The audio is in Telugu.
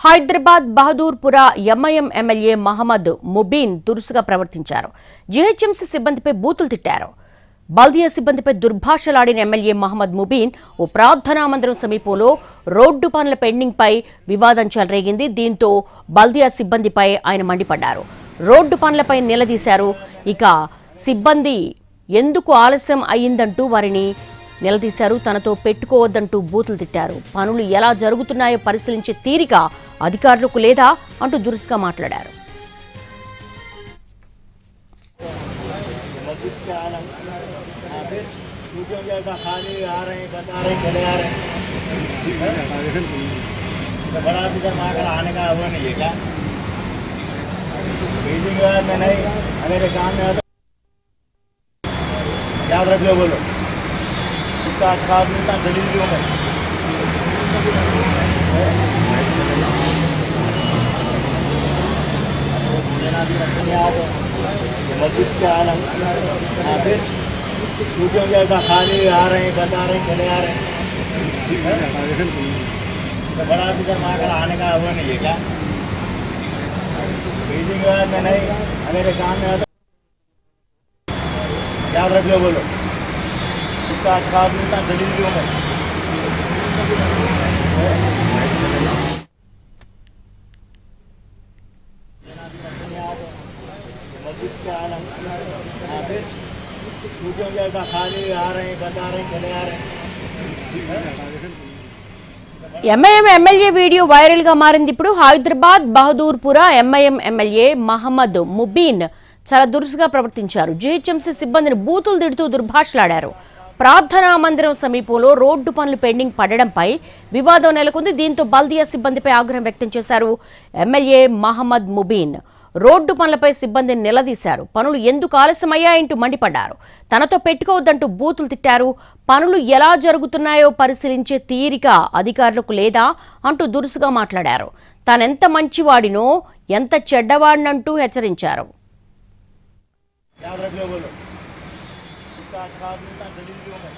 హైదరాబాద్ బహదూర్పురా ఎంఐఎం ఎమ్మెల్యే మహమ్మద్ ముబీన్ దురుసుగా ప్రవర్తించారు. జీహెచ్ఎంసీ సిబ్బందిపై బూతులు తిట్టారు. బల్దియా సిబ్బందిపై దుర్భాషలాడిన ఎమ్మెల్యే మహమ్మద్ ముబీన్ ఓ ప్రార్థనా మందిరం సమీపంలో రోడ్డు పనుల పెండింగ్ పై వివాదం చెలరేగింది. దీంతో బల్దియా సిబ్బందిపై ఆయన మండిపడ్డారు. రోడ్డు పనులపై నిలదీశారు. ఇక సిబ్బంది ఎందుకు ఆలస్యం అయ్యిందంటూ వారిని నిలదీశారు. తనతో పెట్టుకోవద్దంటూ బూతులు తిట్టారు. పనులు ఎలా జరుగుతున్నాయో పరిశీలించే తీరిక అధికారులకు లేదా అంటూ దురుసుగా మాట్లాడారు. इसका अच्छा आदमी का दलील भी होगा। मस्जिद के आलम फिर ड्यूटियों के खाली आ रहे हैं, बता रहे हैं, चले आ रहे हैं। तो बड़ा ऑफिसर वहाँ का आने का हुआ नहीं है क्या? बीजिंग के बाद में नहीं मेरे काम में आता याद रख लो बोलो इसका अच्छा आदमी का दलील भी होगा। मस्जिद के आलम फिर ड्यूटियों के खाली आ रहे हैं, बता रहे हैं, चले आ रहे हैं। ఎంఐఎం ఎమ్మెల్యే వీడియో వైరల్ గా మారింది. ఇప్పుడు హైదరాబాద్ బహదూర్పురా ఎంఐఎం ఎమ్మెల్యే మహమ్మద్ ముబీన్ చాలా దురుసుగా ప్రవర్తించారు. జీహెచ్ఎంసీ సిబ్బందిని బూతులు తిడుతూ దుర్భాషలాడారు. ప్రార్థనా మందిరం సమీపంలో రోడ్డు పనులు పెండింగ్ పడడంపై వివాదం నెలకొంది. దీంతో బల్దియా సిబ్బందిపై ఆగ్రహం వ్యక్తం చేశారు. ఎమ్మెల్యే మహమ్మద్ ముబీన్ రోడ్డు పనులపై సిబ్బందిని నిలదీశారు. పనులు ఎందుకు ఆలస్యమయ్యాయంటూ మండిపడ్డారు. తనతో పెట్టుకోవద్దంటూ బూతులు తిట్టారు. పనులు ఎలా జరుగుతున్నాయో పరిశీలించే తీరిక అధికారులకు లేదా అంటూ దురుసుగా మాట్లాడారు. తానెంత మంచివాడినో ఎంత చెడ్డవాడినంటూ హెచ్చరించారు. याद रख लो बोलो इसका अच्छा आदमी का दलील भी होगा।